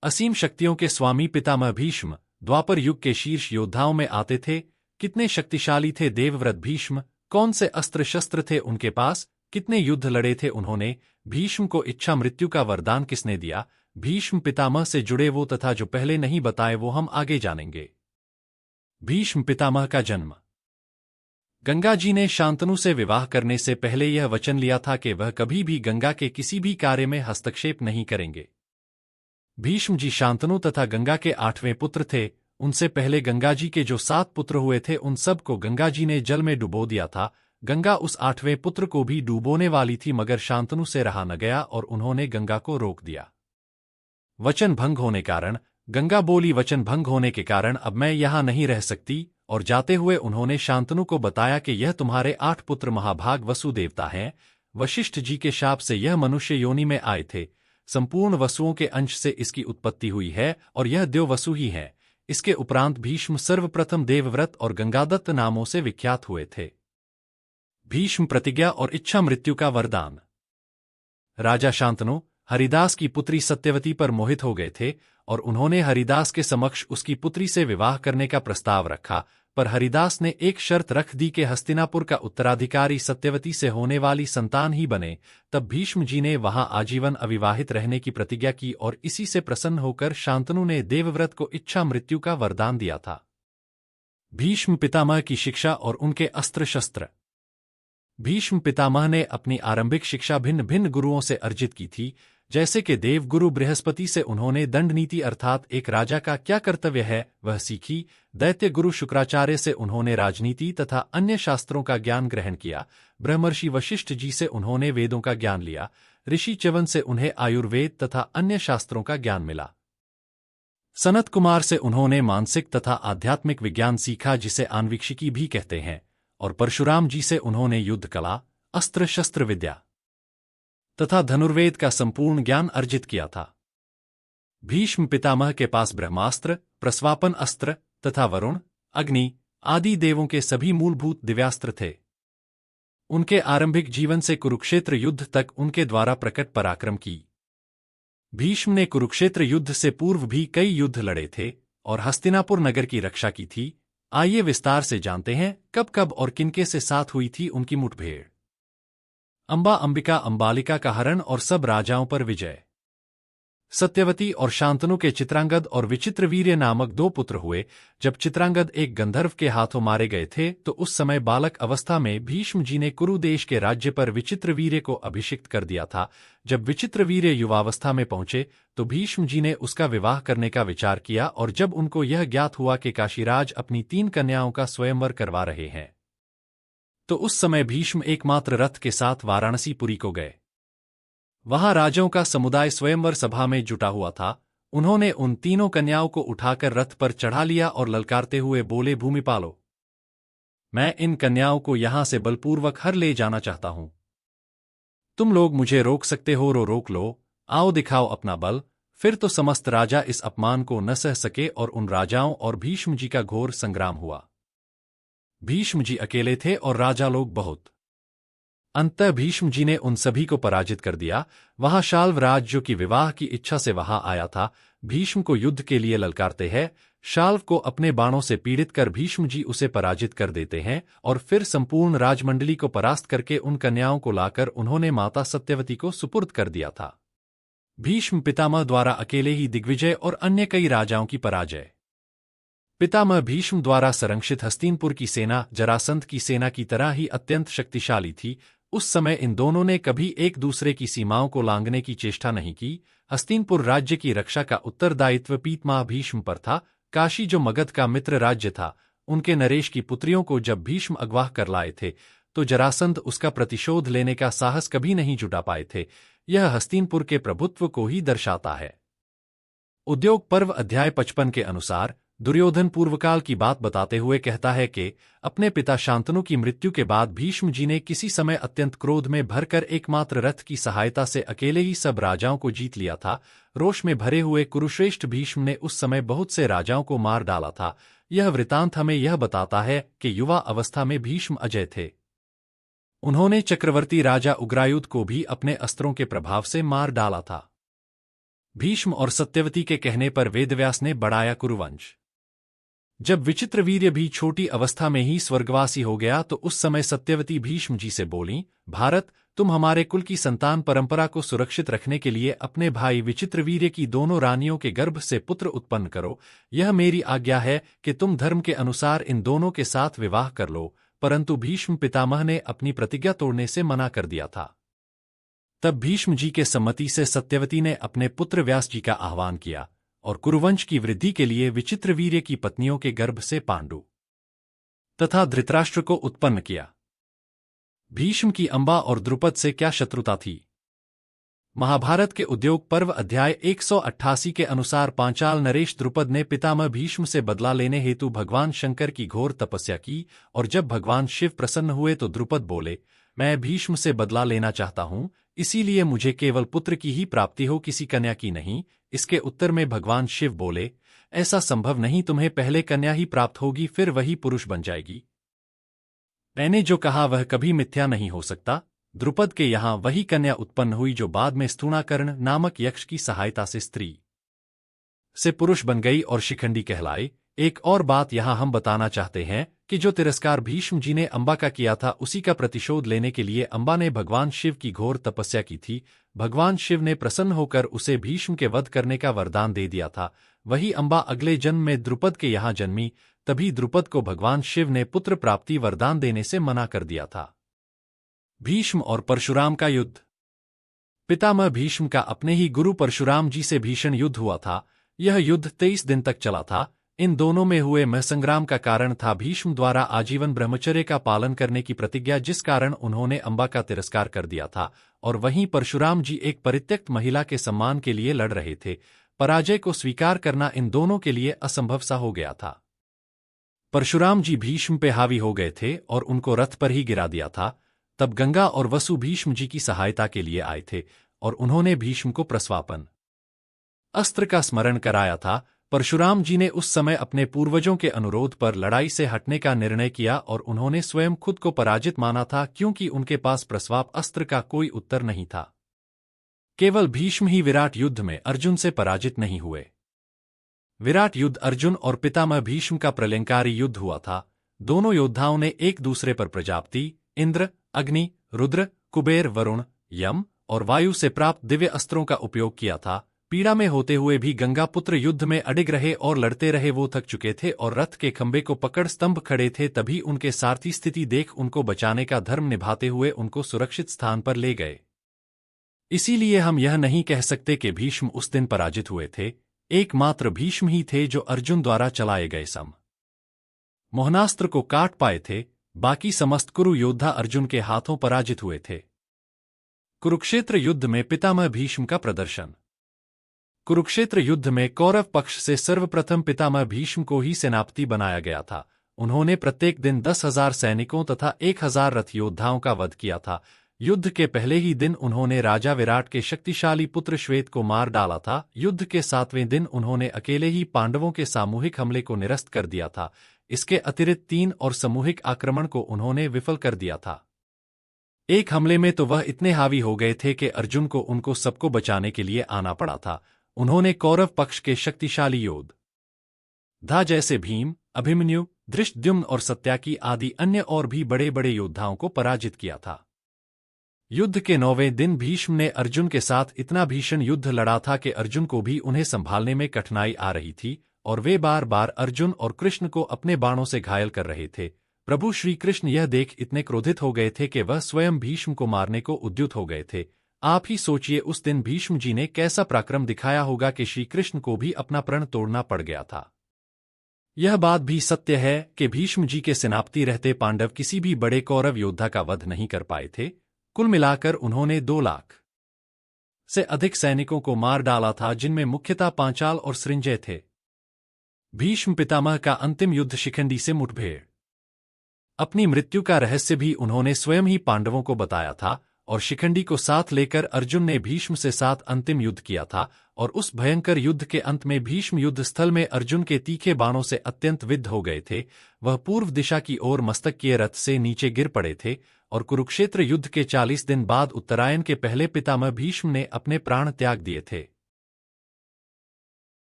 असीम शक्तियों के स्वामी पितामह भीष्म द्वापर युग के शीर्ष योद्धाओं में आते थे। कितने शक्तिशाली थे देवव्रत भीष्म, कौन से अस्त्र शस्त्र थे उनके पास, कितने युद्ध लड़े थे उन्होंने। भीष्म को इच्छा मृत्यु का वरदान किसने दिया? भीष्म पितामह से जुड़े वो तथा जो पहले नहीं बताए वो हम आगे जानेंगे। भीष्म पितामह का जन्म। गंगा जी ने शांतनु से विवाह करने से पहले यह वचन लिया था कि वह कभी भी गंगा के किसी भी कार्य में हस्तक्षेप नहीं करेंगे। भीष्म जी शांतनु तथा गंगा के 8वें पुत्र थे। उनसे पहले गंगा जी के जो 7 पुत्र हुए थे उन सब को गंगा जी ने जल में डुबो दिया था। गंगा उस 8वें पुत्र को भी डुबोने वाली थी, मगर शांतनु से रहा न गया और उन्होंने गंगा को रोक दिया। वचन भंग होने कारण गंगा बोली, वचन भंग होने के कारण अब मैं यहां नहीं रह सकती। और जाते हुए उन्होंने शांतनु को बताया कि यह तुम्हारे 8 पुत्र महाभाग वसु देवता हैं। वशिष्ठ जी के शाप से यह मनुष्य योनि में आए थे। संपूर्ण वसुओं के अंश से इसकी उत्पत्ति हुई है और यह देव वसु ही है। इसके उपरांत भीष्म सर्वप्रथम देवव्रत और गंगादत्त नामों से विख्यात हुए थे। भीष्म प्रतिज्ञा और इच्छा मृत्यु का वरदान। राजा शांतनु हरिदास की पुत्री सत्यवती पर मोहित हो गए थे और उन्होंने हरिदास के समक्ष उसकी पुत्री से विवाह करने का प्रस्ताव रखा, पर हरिदास ने एक शर्त रख दी कि हस्तिनापुर का उत्तराधिकारी सत्यवती से होने वाली संतान ही बने। तब भीष्म जी ने वहां आजीवन अविवाहित रहने की प्रतिज्ञा की और इसी से प्रसन्न होकर शांतनु ने देवव्रत को इच्छा मृत्यु का वरदान दिया था। भीष्म पितामह की शिक्षा और उनके अस्त्र शस्त्र। भीष्म पितामह ने अपनी आरंभिक शिक्षा भिन्न भिन्न गुरुओं से अर्जित की थी। जैसे कि देव गुरु बृहस्पति से उन्होंने दंड नीति अर्थात एक राजा का क्या कर्तव्य है वह सीखी। दैत्य गुरु शुक्राचार्य से उन्होंने राजनीति तथा अन्य शास्त्रों का ज्ञान ग्रहण किया। ब्रह्मर्षि वशिष्ठ जी से उन्होंने वेदों का ज्ञान लिया। ऋषि च्यवन से उन्हें आयुर्वेद तथा अन्य शास्त्रों का ज्ञान मिला। सनत कुमार से उन्होंने मानसिक तथा आध्यात्मिक विज्ञान सीखा जिसे आन्वीक्षिकी भी कहते हैं। और परशुराम जी से उन्होंने युद्ध कला, अस्त्र शस्त्र विद्या तथा धनुर्वेद का संपूर्ण ज्ञान अर्जित किया था। भीष्म पितामह के पास ब्रह्मास्त्र, प्रस्वापन अस्त्र तथा वरुण, अग्नि आदि देवों के सभी मूलभूत दिव्यास्त्र थे। उनके आरंभिक जीवन से कुरुक्षेत्र युद्ध तक उनके द्वारा प्रकट पराक्रम की। भीष्म ने कुरुक्षेत्र युद्ध से पूर्व भी कई युद्ध लड़े थे और हस्तिनापुर नगर की रक्षा की थी। आइए विस्तार से जानते हैं कब कब और किनके से साथ हुई थी उनकी मुठभेड़। अंबा अंबिका अंबालिका का हरण और सब राजाओं पर विजय। सत्यवती और शांतनु के चित्रांगद और विचित्रवीर्य नामक 2 पुत्र हुए। जब चित्रांगद एक गंधर्व के हाथों मारे गए थे तो उस समय बालक अवस्था में भीष्म जी ने कुरु देश के राज्य पर विचित्रवीर्य को अभिषिक्त कर दिया था। जब विचित्रवीर्य युवावस्था में पहुंचे तो भीष्म जी ने उसका विवाह करने का विचार किया और जब उनको यह ज्ञात हुआ कि काशीराज अपनी 3 कन्याओं का स्वयंवर करवा रहे हैं तो उस समय भीष्म एकमात्र रथ के साथ वाराणसीपुरी को गए। वहां राजाओं का समुदाय स्वयंवर सभा में जुटा हुआ था। उन्होंने उन 3 कन्याओं को उठाकर रथ पर चढ़ा लिया और ललकारते हुए बोले, भूमिपालो, मैं इन कन्याओं को यहां से बलपूर्वक हर ले जाना चाहता हूं। तुम लोग मुझे रोक सकते हो, रोक लो, आओ दिखाओ अपना बल। फिर तो समस्त राजा इस अपमान को न सह सके और उन राजाओं और भीष्म जी का घोर संग्राम हुआ। भीष्म जी अकेले थे और राजा लोग बहुत। अंततः भीष्म जी ने उन सभी को पराजित कर दिया। वहां शाल्वराज जो कि विवाह की इच्छा से वहां आया था भीष्म को युद्ध के लिए ललकारते हैं। शाल्व को अपने बाणों से पीड़ित कर भीष्म जी उसे पराजित कर देते हैं और फिर संपूर्ण राजमंडली को परास्त करके उन कन्याओं को लाकर उन्होंने माता सत्यवती को सुपुर्द कर दिया था। भीष्म पितामह द्वारा अकेले ही दिग्विजय और अन्य कई राजाओं की पराजय। पितामह भीष्म द्वारा संरक्षित हस्तिनपुर की सेना जरासंध की सेना की तरह ही अत्यंत शक्तिशाली थी। उस समय इन दोनों ने कभी एक दूसरे की सीमाओं को लांघने की चेष्टा नहीं की। हस्तिनपुर राज्य की रक्षा का उत्तरदायित्व पितामह भीष्म पर था। काशी जो मगध का मित्र राज्य था, उनके नरेश की पुत्रियों को जब भीष्म अगवा कर लाए थे तो जरासंध उसका प्रतिशोध लेने का साहस कभी नहीं जुटा पाए थे। यह हस्तिनपुर के प्रभुत्व को ही दर्शाता है। उद्योग पर्व अध्याय 55 के अनुसार दुर्योधन पूर्वकाल की बात बताते हुए कहता है कि अपने पिता शांतनु की मृत्यु के बाद भीष्म जी ने किसी समय अत्यंत क्रोध में भरकर एकमात्र रथ की सहायता से अकेले ही सब राजाओं को जीत लिया था। रोष में भरे हुए कुरुश्रेष्ठ भीष्म ने उस समय बहुत से राजाओं को मार डाला था। यह वृतांत हमें यह बताता है कि युवा अवस्था में भीष्म अजय थे। उन्होंने चक्रवर्ती राजा उग्रायुध को भी अपने अस्त्रों के प्रभाव से मार डाला था। भीष्म और सत्यवती के कहने पर वेदव्यास ने बढ़ाया कुरुवंश। जब विचित्रवीर्य भी छोटी अवस्था में ही स्वर्गवासी हो गया तो उस समय सत्यवती भीष्म जी से बोलीं, भारत, तुम हमारे कुल की संतान परंपरा को सुरक्षित रखने के लिए अपने भाई विचित्रवीर्य की दोनों रानियों के गर्भ से पुत्र उत्पन्न करो। यह मेरी आज्ञा है कि तुम धर्म के अनुसार इन दोनों के साथ विवाह कर लो। परंतु भीष्म पितामह ने अपनी प्रतिज्ञा तोड़ने से मना कर दिया था। तब भीष्म जी के सम्मति से सत्यवती ने अपने पुत्र व्यास जी का आह्वान किया और कुरुवंश की वृद्धि के लिए विचित्रवीर्य की पत्नियों के गर्भ से पांडु तथा धृतराष्ट्र को उत्पन्न किया। भीष्म की अंबा और द्रुपद से क्या शत्रुता थी? महाभारत के उद्योग पर्व अध्याय 188 के अनुसार पांचाल नरेश द्रुपद ने पितामह भीष्म से बदला लेने हेतु भगवान शंकर की घोर तपस्या की, और जब भगवान शिव प्रसन्न हुए तो द्रुपद बोले, मैं भीष्म से बदला लेना चाहता हूं, इसीलिए मुझे केवल पुत्र की ही प्राप्ति हो, किसी कन्या की नहीं। इसके उत्तर में भगवान शिव बोले, ऐसा संभव नहीं, तुम्हें पहले कन्या ही प्राप्त होगी, फिर वही पुरुष बन जाएगी। मैंने जो कहा वह कभी मिथ्या नहीं हो सकता। द्रुपद के यहाँ वही कन्या उत्पन्न हुई जो बाद में स्थूणाकर्ण नामक यक्ष की सहायता से स्त्री से पुरुष बन गई और शिखंडी कहलाए। एक और बात यहाँ हम बताना चाहते हैं कि जो तिरस्कार भीष्म जी ने अंबा का किया था उसी का प्रतिशोध लेने के लिए अंबा ने भगवान शिव की घोर तपस्या की थी। भगवान शिव ने प्रसन्न होकर उसे भीष्म के वध करने का वरदान दे दिया था। वही अंबा अगले जन्म में द्रुपद के यहाँ जन्मी, तभी द्रुपद को भगवान शिव ने पुत्र प्राप्ति वरदान देने से मना कर दिया था। भीष्म और परशुराम का युद्ध। पितामह भीष्म का अपने ही गुरु परशुराम जी से भीषण युद्ध हुआ था। यह युद्ध 23 दिन तक चला था। इन दोनों में हुए महसंग्राम का कारण था भीष्म द्वारा आजीवन ब्रह्मचर्य का पालन करने की प्रतिज्ञा, जिस कारण उन्होंने अंबा का तिरस्कार कर दिया था, और वहीं परशुराम जी एक परित्यक्त महिला के सम्मान के लिए लड़ रहे थे। पराजय को स्वीकार करना इन दोनों के लिए असंभव सा हो गया था। परशुराम जी भीष्म पे हावी हो गए थे और उनको रथ पर ही गिरा दिया था। तब गंगा और वसु भीष्म जी की सहायता के लिए आए थे और उन्होंने भीष्म को प्रस्वापन अस्त्र का स्मरण कराया था। परशुराम जी ने उस समय अपने पूर्वजों के अनुरोध पर लड़ाई से हटने का निर्णय किया और उन्होंने स्वयं खुद को पराजित माना था, क्योंकि उनके पास प्रस्वाप अस्त्र का कोई उत्तर नहीं था। केवल भीष्म ही विराट युद्ध में अर्जुन से पराजित नहीं हुए। विराट युद्ध अर्जुन और पितामह भीष्म का प्रलयंकारी युद्ध हुआ था। दोनों योद्धाओं ने एक दूसरे पर प्रजापति, इंद्र, अग्नि, रुद्र, कुबेर, वरुण, यम और वायु से प्राप्त दिव्य अस्त्रों का उपयोग किया था। पीड़ा में होते हुए भी गंगा पुत्र युद्ध में अडिग रहे और लड़ते रहे। वो थक चुके थे और रथ के खंबे को पकड़ स्तंभ खड़े थे। तभी उनके सारथी स्थिति देख उनको बचाने का धर्म निभाते हुए उनको सुरक्षित स्थान पर ले गए। इसीलिए हम यह नहीं कह सकते कि भीष्म उस दिन पराजित हुए थे। एकमात्र भीष्म ही थे जो अर्जुन द्वारा चलाए गए सम मोहनास्त्र को काट पाए थे। बाकी समस्त कुरु योद्धा अर्जुन के हाथों पराजित हुए थे। कुरुक्षेत्र युद्ध में पितामह भीष्म का प्रदर्शन। कुरुक्षेत्र युद्ध में कौरव पक्ष से सर्वप्रथम पितामह भीष्म को ही सेनापति बनाया गया था। उन्होंने प्रत्येक दिन 10,000 सैनिकों तथा 1,000 रथ योद्धाओं का वध किया था। युद्ध के पहले ही दिन उन्होंने राजा विराट के शक्तिशाली पुत्र श्वेत को मार डाला था। युद्ध के 7वें दिन उन्होंने अकेले ही पांडवों के सामूहिक हमले को निरस्त कर दिया था। इसके अतिरिक्त 3 और सामूहिक आक्रमण को उन्होंने विफल कर दिया था। एक हमले में तो वह इतने हावी हो गए थे कि अर्जुन को उनको सबको बचाने के लिए आना पड़ा था। उन्होंने कौरव पक्ष के शक्तिशाली योद्धा जैसे भीम, अभिमन्यु, धृष्टद्युम्न और सत्याकी आदि अन्य और भी बड़े बड़े योद्धाओं को पराजित किया था। युद्ध के 9वें दिन भीष्म ने अर्जुन के साथ इतना भीषण युद्ध लड़ा था कि अर्जुन को भी उन्हें संभालने में कठिनाई आ रही थी और वे बार बार अर्जुन और कृष्ण को अपने बाणों से घायल कर रहे थे। प्रभु श्री कृष्ण यह देख इतने क्रोधित हो गए थे कि वह स्वयं भीष्म को मारने को उद्युत हो गए थे। आप ही सोचिए उस दिन भीष्म जी ने कैसा पराक्रम दिखाया होगा कि श्री कृष्ण को भी अपना प्रण तोड़ना पड़ गया था। यह बात भी सत्य है कि भीष्म जी के सेनापति रहते पांडव किसी भी बड़े कौरव योद्धा का वध नहीं कर पाए थे। कुल मिलाकर उन्होंने 2 लाख से अधिक सैनिकों को मार डाला था, जिनमें मुख्यतः पांचाल और सृंजय थे। भीष्म पितामह का अंतिम युद्ध शिखंडी से मुठभेड़। अपनी मृत्यु का रहस्य भी उन्होंने स्वयं ही पांडवों को बताया था और शिखंडी को साथ लेकर अर्जुन ने भीष्म से साथ अंतिम युद्ध किया था। और उस भयंकर युद्ध के अंत में भीष्म युद्ध स्थल में अर्जुन के तीखे बाणों से अत्यंत विद्ध हो गए थे। वह पूर्व दिशा की ओर मस्तक किए रथ से नीचे गिर पड़े थे। और कुरुक्षेत्र युद्ध के 40 दिन बाद उत्तरायण के पहले पितामह भीष्म ने अपने प्राण त्याग दिए थे।